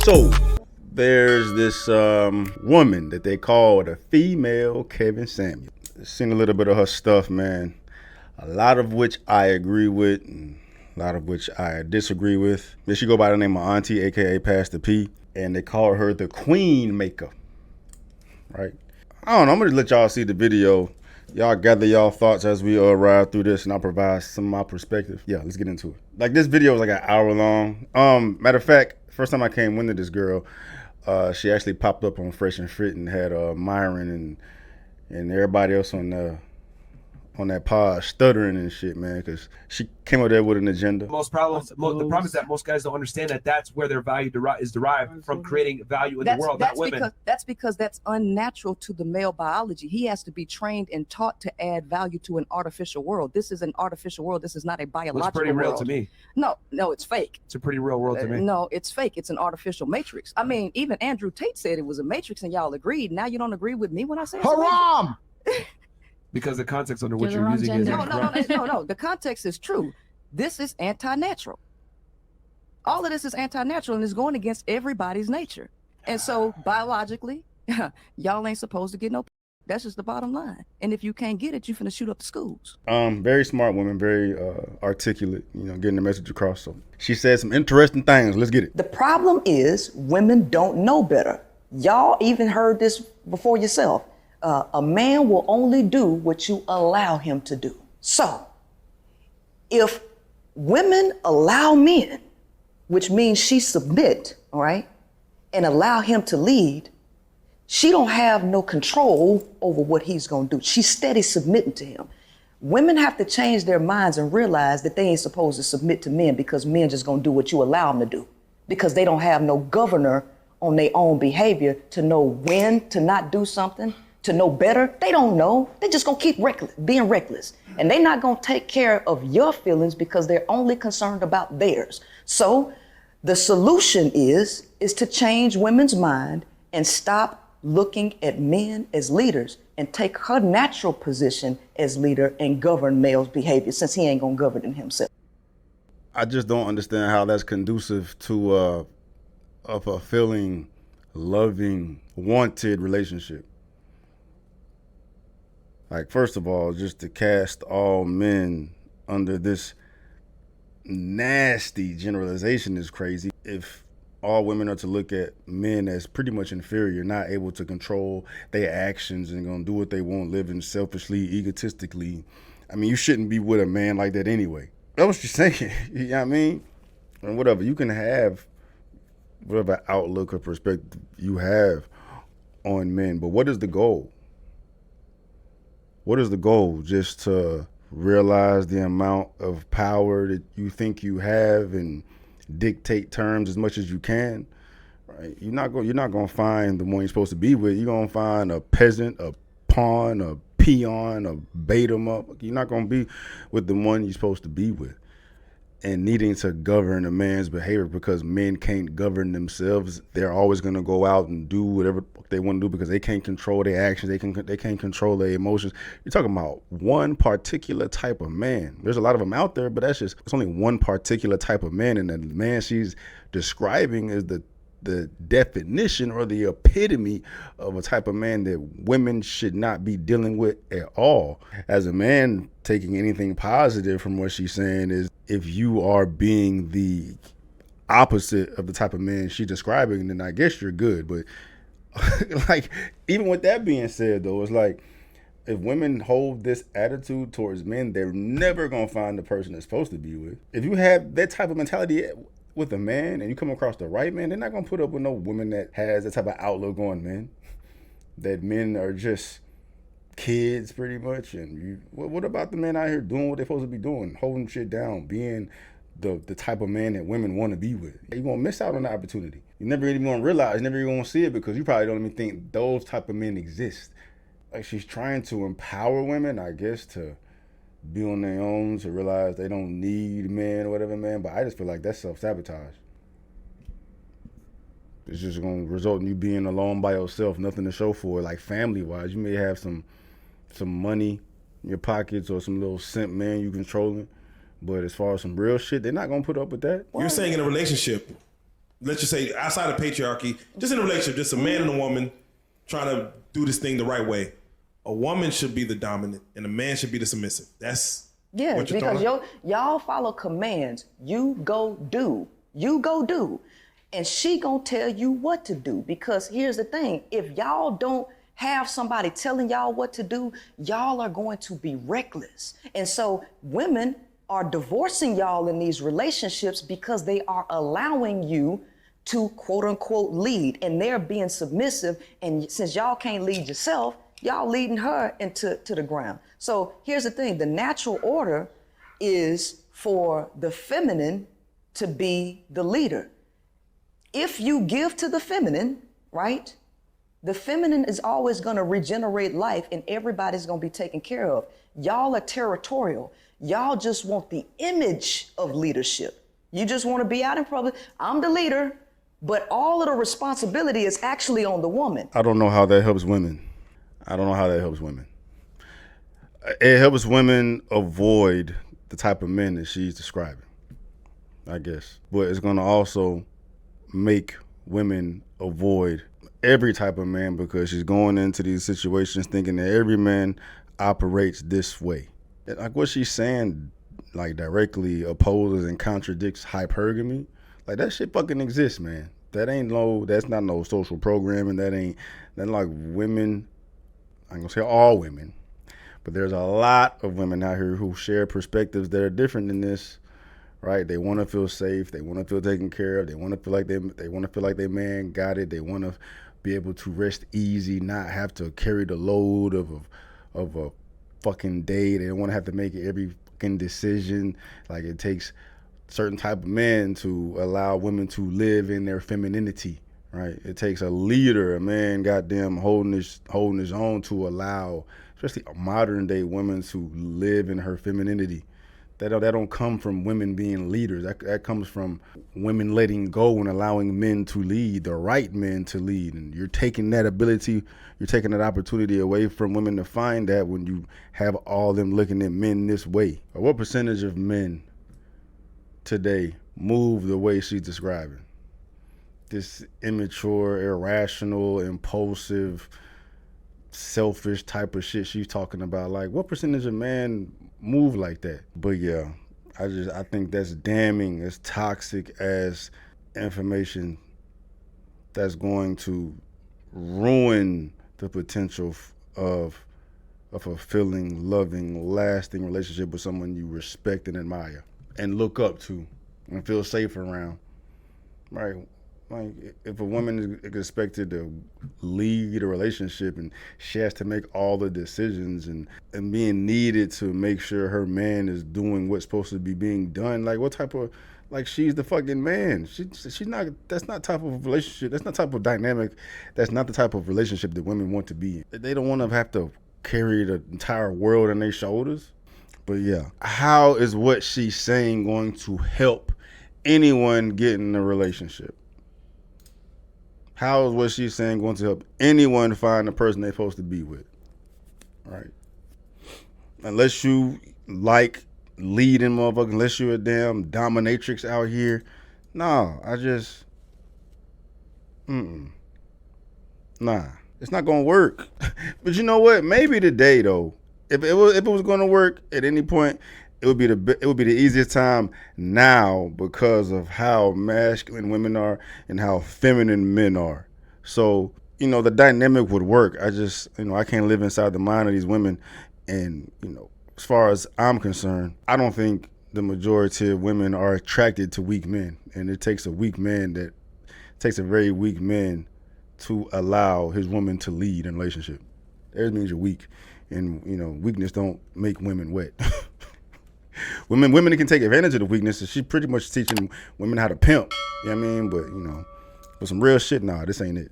So there's this woman that they call the female Kevin Samuel. Seen a little bit of her stuff, man. A lot of which I agree with, and a lot of which I disagree with. She go by the name of Auntie, aka Pastor P, and they call her the Queen Maker. Right? I don't know. I'm gonna let y'all see the video. Y'all gather y'all thoughts as we ride through this, and I'll provide some of my perspective. Yeah, let's get into it. Like, this video was like an hour long. Matter of fact, first time I came into this girl, she actually popped up on Fresh and Fit and had Myron and everybody else on that pod stuttering and shit, man, because she came up there with an agenda. The problem is that most guys don't understand that that's where their value is derived from creating value in the world, not women. That's because that's unnatural to the male biology. He has to be trained and taught to add value to an artificial world. This is an artificial world. This is not a biological world. It's pretty real to me. No, it's fake. It's a pretty real world to me. No, it's fake. It's an artificial matrix. I mean, even Andrew Tate said it was a matrix and y'all agreed. Now you don't agree with me when I say it's haram! Because the context under which you're using is incorrect. No. The context is true. This is anti-natural. All of this is anti-natural and is going against everybody's nature. And so biologically, y'all ain't supposed to get no. That's just the bottom line. And if you can't get it, you finna shoot up the schools. Very smart woman, very articulate, getting the message across. So she said some interesting things. Let's get it. The problem is women don't know better. Y'all even heard this before yourself. A man will only do what you allow him to do. So, if women allow men, which means she submit, all right, and allow him to lead, she don't have no control over what he's gonna do. She's steady submitting to him. Women have to change their minds and realize that they ain't supposed to submit to men because men just gonna do what you allow them to do, because they don't have no governor on their own behavior to know when to not do something, to know better. They don't know. They just gonna keep being reckless. And they're not gonna take care of your feelings because they're only concerned about theirs. So the solution is to change women's mind and stop looking at men as leaders and take her natural position as leader and govern male's behavior, since he ain't gonna govern it himself. I just don't understand how that's conducive to a fulfilling, loving, wanted relationship. Like, first of all, just to cast all men under this nasty generalization is crazy. If all women are to look at men as pretty much inferior, not able to control their actions and gonna do what they want, living selfishly, egotistically, I mean, you shouldn't be with a man like that anyway. That's what you're saying. You know what I mean? And whatever, you can have whatever outlook or perspective you have on men, but what is the goal? What is the goal? Just to realize the amount of power that you think you have and dictate terms as much as you can, right? You're not gonna find the one you're supposed to be with. You're gonna find a peasant, a pawn, a peon, a bait 'em up. You're not gonna be with the one you're supposed to be with. And needing to govern a man's behavior because men can't govern themselves. They're always gonna go out and do whatever they want to do because they can't control their actions. They can't control their emotions. You're talking about one particular type of man. There's a lot of them out there, but it's only one particular type of man, and the man she's describing is the definition or the epitome of a type of man that women should not be dealing with at all. As a man, taking anything positive from what she's saying is, if you are being the opposite of the type of man she's describing, then I guess you're good. But like, even with that being said, though, it's like, if women hold this attitude towards men, they're never gonna find the person they're supposed to be with. If you have that type of mentality with a man and you come across the right man, they're not gonna put up with no woman that has that type of outlook on men. That men are just kids pretty much. And what about the men out here doing what they're supposed to be doing, holding shit down, being the type of man that women want to be with? You're gonna miss out on the opportunity. You never even gonna realize, never even gonna see it, because you probably don't even think those type of men exist. Like, she's trying to empower women, I guess, to be on their own, to realize they don't need men or whatever, man. But I just feel like that's self-sabotage. It's just gonna result in you being alone by yourself, nothing to show for it. Like, family-wise, you may have some money in your pockets or some little simp man you controlling, but as far as some real shit, they're not gonna put up with that. You're saying in a relationship, let's just say outside of patriarchy, just in a relationship, just a man and a woman trying to do this thing the right way. A woman should be the dominant and a man should be the submissive. That's what you're because throwing? y'all follow commands. You go do. You go do. And she gonna tell you what to do. Because here's the thing, if y'all don't have somebody telling y'all what to do, y'all are going to be reckless. And so women are divorcing y'all in these relationships because they are allowing you to quote unquote lead, and they're being submissive. And since y'all can't lead yourself, y'all leading her into the ground. So here's the thing, the natural order is for the feminine to be the leader. If you give to the feminine, right, the feminine is always going to regenerate life and everybody's going to be taken care of. Y'all are territorial. Y'all just want the image of leadership. You just want to be out in public. I'm the leader, but all of the responsibility is actually on the woman. I don't know how that helps women. It helps women avoid the type of men that she's describing, I guess. But it's going to also make women avoid every type of man because she's going into these situations thinking that every man operates this way. Like what she's saying, like directly opposes and contradicts hypergamy. Like that shit fucking exists, man. That's not no social programming. That like women, I'm gonna say all women, but there's a lot of women out here who share perspectives that are different than this. Right, they want to feel safe. They want to feel taken care of. They want to feel like their man got it. They want to be able to rest easy, not have to carry the load of a fucking day. They don't want to have to make every fucking decision. Like it takes certain type of men to allow women to live in their femininity. Right, it takes a leader, a man, goddamn holding his own to allow, especially modern day women, to live in her femininity. That don't come from women being leaders. That comes from women letting go and allowing men to lead, the right men to lead. And you're taking that ability, you're taking that opportunity away from women to find that when you have all them looking at men this way. What percentage of men today move the way she's describing? This immature, irrational, impulsive, selfish type of shit she's talking about. Like, what percentage of men move like that? But yeah, I think that's damning, as toxic as information that's going to ruin the potential of a fulfilling, loving, lasting relationship with someone you respect and admire and look up to and feel safe around. Right? Like, if a woman is expected to lead a relationship and she has to make all the decisions and being needed to make sure her man is doing what's supposed to be being done, like what type of, like she's the fucking man. She's not, that's not type of relationship, that's not type of dynamic, that's not the type of relationship that women want to be in. They don't want to have to carry the entire world on their shoulders. But yeah, how is what she's saying going to help anyone get in a relationship? How is what she's saying going to help anyone find the person they're supposed to be with? Right? Unless you like leading motherfuckers, unless you're a damn dominatrix out here. No, nah, it's not gonna work. But you know what? Maybe today though, if it was gonna work at any point, it would be the easiest time now because of how masculine women are and how feminine men are. So, the dynamic would work. I can't live inside the mind of these women. And, as far as I'm concerned, I don't think the majority of women are attracted to weak men. And it takes a very weak man to allow his woman to lead in a relationship. That means you're weak. And, weakness don't make women wet. Women can take advantage of the weakness. She's pretty much teaching women how to pimp. You know what I mean? But, but some real shit, nah, this ain't it.